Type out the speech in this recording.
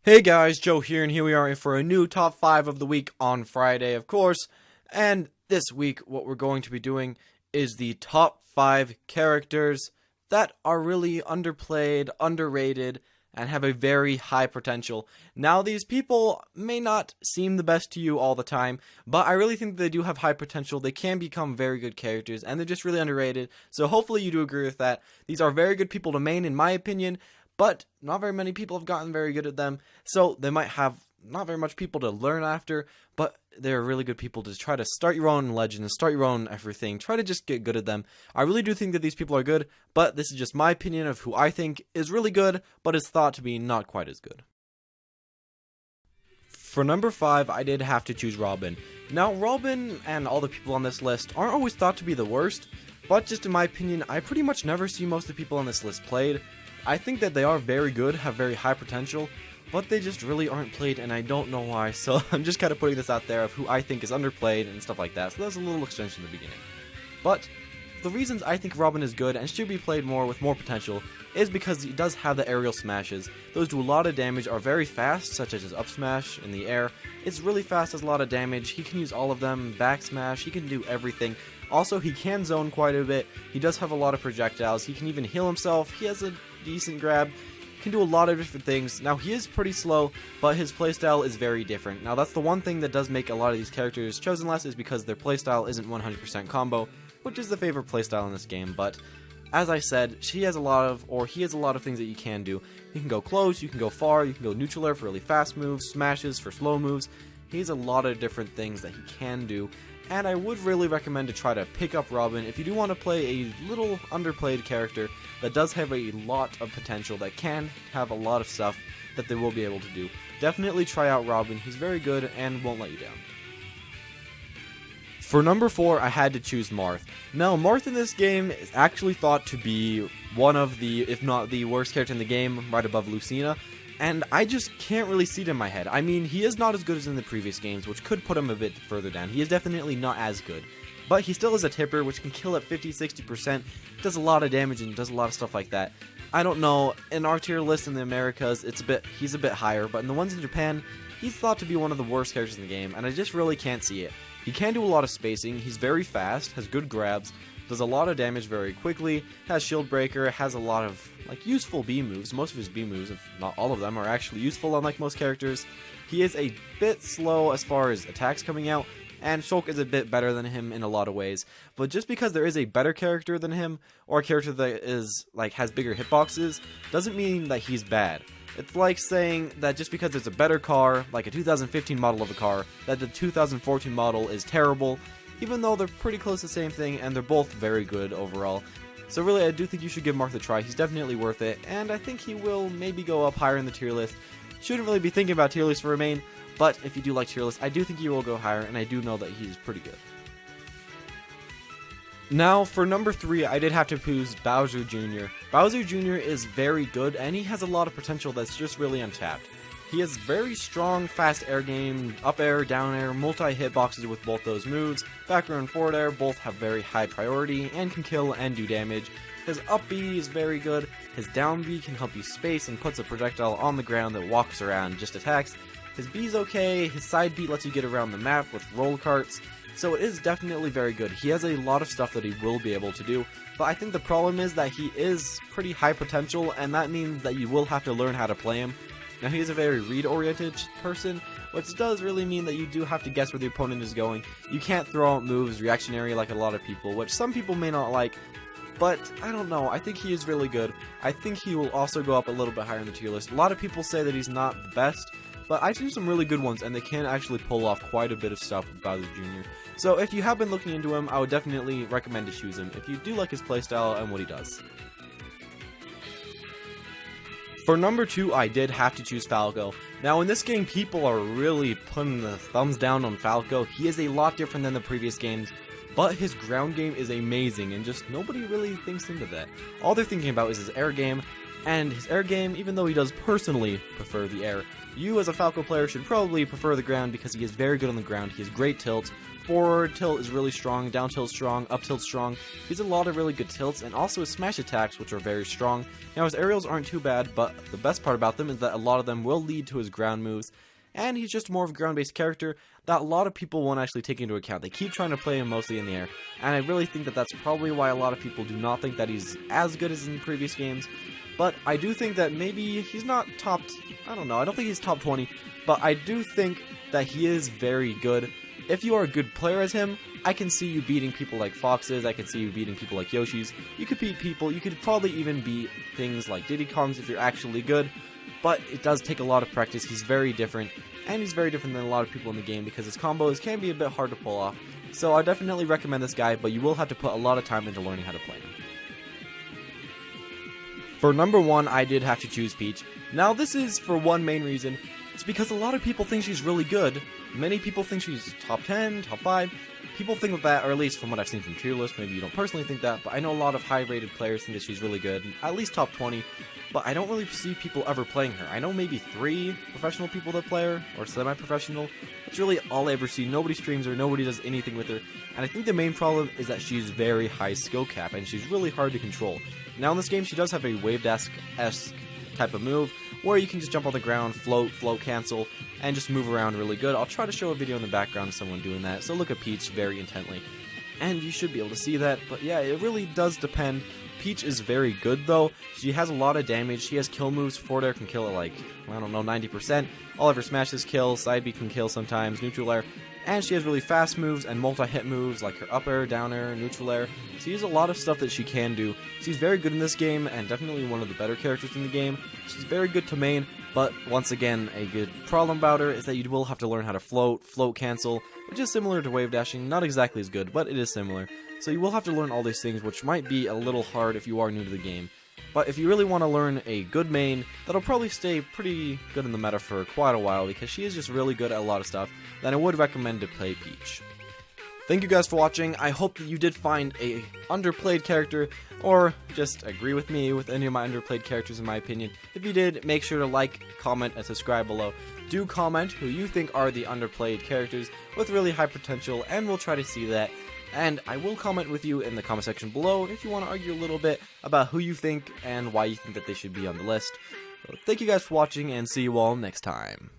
Hey guys, Joe here, and here we are for a new top 5 of the week on Friday, of course. And this week, what we're going to be doing is the top 5 characters that are really underplayed, underrated, and have a very high potential. Now, these people may not seem the best to you all the time, but I really think they do have high potential. They can become very good characters, and they're just really underrated. So hopefully you do agree with that. These are very good people to main, in my opinion. But not very many people have gotten very good at them, so they might have not very much people to learn after, but they're really good people to try to start your own legends, start your own everything, try to just get good at them. I really do think that these people are good, but this is just my opinion of who I think is really good, but is thought to be not quite as good. For number 5, I did have to choose Robin. Now, Robin and all the people on this list aren't always thought to be the worst, but just in my opinion, I pretty much never see most of the people on this list played. I think that they are very good, have very high potential, but they just really aren't played, and I don't know why, so I'm just kind of putting this out there of who I think is underplayed and stuff like that, so that's a little extension in the beginning. But the reasons I think Robin is good and should be played more with more potential is because he does have the aerial smashes. Those do a lot of damage, are very fast, such as his up smash in the air. It's really fast, does a lot of damage, he can use all of them, back smash, he can do everything. Also, he can zone quite a bit, he does have a lot of projectiles, he can even heal himself, he has a decent grab, can do a lot of different things. Now, he is pretty slow, but his playstyle is very different. Now, that's the one thing that does make a lot of these characters chosen less, is because their playstyle isn't 100% combo, which is the favorite playstyle in this game. But as I said, he has a lot of things that you can do. You can go close, you can go far, you can go neutral air for really fast moves, smashes for slow moves. He has a lot of different things that he can do, and I would really recommend to try to pick up Robin if you do want to play a little underplayed character that does have a lot of potential, that can have a lot of stuff that they will be able to do. Definitely try out Robin, he's very good and won't let you down. For number 4, I had to choose Marth. Now, Marth in this game is actually thought to be one of the, if not the worst character in the game, right above Lucina, and I just can't really see it in my head. I mean, he is not as good as in the previous games, which could put him a bit further down. He is definitely not as good, but he still is a tipper, which can kill at 50-60%, does a lot of damage and does a lot of stuff like that. I don't know, in our tier list in the Americas, he's a bit higher, but in the ones in Japan, he's thought to be one of the worst characters in the game, and I just really can't see it. He can do a lot of spacing, he's very fast, has good grabs, does a lot of damage very quickly, has shield breaker, has a lot of useful B moves. Most of his B moves, if not all of them, are actually useful, unlike most characters. He is a bit slow as far as attacks coming out, and Shulk is a bit better than him in a lot of ways. But just because there is a better character than him, or a character that is has bigger hitboxes, doesn't mean that he's bad. It's like saying that just because there's a better car, like a 2015 model of a car, that the 2014 model is terrible, even though they're pretty close to the same thing, and they're both very good overall. So really, I do think you should give Marth a try. He's definitely worth it, and I think he will maybe go up higher in the tier list. Shouldn't really be thinking about tier list for Remain, but if you do like tier list, I do think he will go higher, and I do know that he's pretty good. Now, for number 3, I did have to choose Bowser Jr. Bowser Jr. is very good, and he has a lot of potential that's just really untapped. He has very strong, fast air game, up air, down air, multi-hitboxes with both those moves. Back air and forward air both have very high priority and can kill and do damage. His up B is very good, his down B can help you space and puts a projectile on the ground that walks around and just attacks. His B is okay, his side B lets you get around the map with roll carts, so it is definitely very good. He has a lot of stuff that he will be able to do, but I think the problem is that he is pretty high potential, and that means that you will have to learn how to play him. Now, he is a very read-oriented person, which does really mean that you do have to guess where the opponent is going. You can't throw out moves reactionary like a lot of people, which some people may not like, but I don't know, I think he is really good. I think he will also go up a little bit higher in the tier list. A lot of people say that he's not the best, but I've seen some really good ones, and they can actually pull off quite a bit of stuff with Bowser Jr. So if you have been looking into him, I would definitely recommend to choose him, if you do like his playstyle and what he does. For number 2, I did have to choose Falco. Now, in this game, people are really putting the thumbs down on Falco. He is a lot different than the previous games, but his ground game is amazing, and just nobody really thinks into that. All they're thinking about is his air game, And his air game, even though he does personally prefer the air, you as a Falco player should probably prefer the ground because he is very good on the ground. He has great tilts. Forward tilt is really strong, down tilt strong, up tilt strong. He has a lot of really good tilts, and also his smash attacks, which are very strong. Now his aerials aren't too bad, but the best part about them is that a lot of them will lead to his ground moves. And he's just more of a ground-based character that a lot of people won't actually take into account. They keep trying to play him mostly in the air, and I really think that that's probably why a lot of people do not think that he's as good as in previous games. But I do think that maybe he's not top, I don't know, I don't think he's top 20, but I do think that he is very good. If you are a good player as him, I can see you beating people like Foxes, I can see you beating people like Yoshis. You could beat people, you could probably even beat things like Diddy Kongs if you're actually good. But it does take a lot of practice. He's very different, and he's very different than a lot of people in the game because his combos can be a bit hard to pull off. So I definitely recommend this guy, but you will have to put a lot of time into learning how to play him. For number 1, I did have to choose Peach. Now this is for one main reason. It's because a lot of people think she's really good. Many people think she's top 10, top 5. People think of that, or at least from what I've seen from tier lists. Maybe you don't personally think that, but I know a lot of high-rated players think that she's really good, at least top 20. But I don't really see people ever playing her. I know maybe 3 professional people that play her, or semi-professional. That's really all I ever see. Nobody streams her, nobody does anything with her. And I think the main problem is that she's very high skill cap, and she's really hard to control. Now in this game, she does have a wave-esque type of move, where you can just jump on the ground, float, cancel, and just move around really good. I'll try to show a video in the background of someone doing that, so look at Peach very intently. And you should be able to see that, but yeah, it really does depend. Peach is very good though. She has a lot of damage. She has kill moves. Forward air can kill at like, I don't know, 90%. All of her smashes kill. Side B can kill sometimes. Neutral air. And she has really fast moves and multi-hit moves like her up air, down air, neutral air. She has a lot of stuff that she can do. She's very good in this game and definitely one of the better characters in the game. She's very good to main, but once again, a good problem about her is that you will have to learn how to float cancel, which is similar to wave dashing. Not exactly as good, but it is similar. So you will have to learn all these things, which might be a little hard if you are new to the game. But if you really want to learn a good main, that'll probably stay pretty good in the meta for quite a while, because she is just really good at a lot of stuff, then I would recommend to play Peach. Thank you guys for watching. I hope that you did find a underplayed character, or just agree with me with any of my underplayed characters in my opinion. If you did, make sure to like, comment, and subscribe below. Do comment who you think are the underplayed characters with really high potential, and we'll try to see that. And I will comment with you in the comment section below if you want to argue a little bit about who you think and why you think that they should be on the list. So thank you guys for watching, and see you all next time.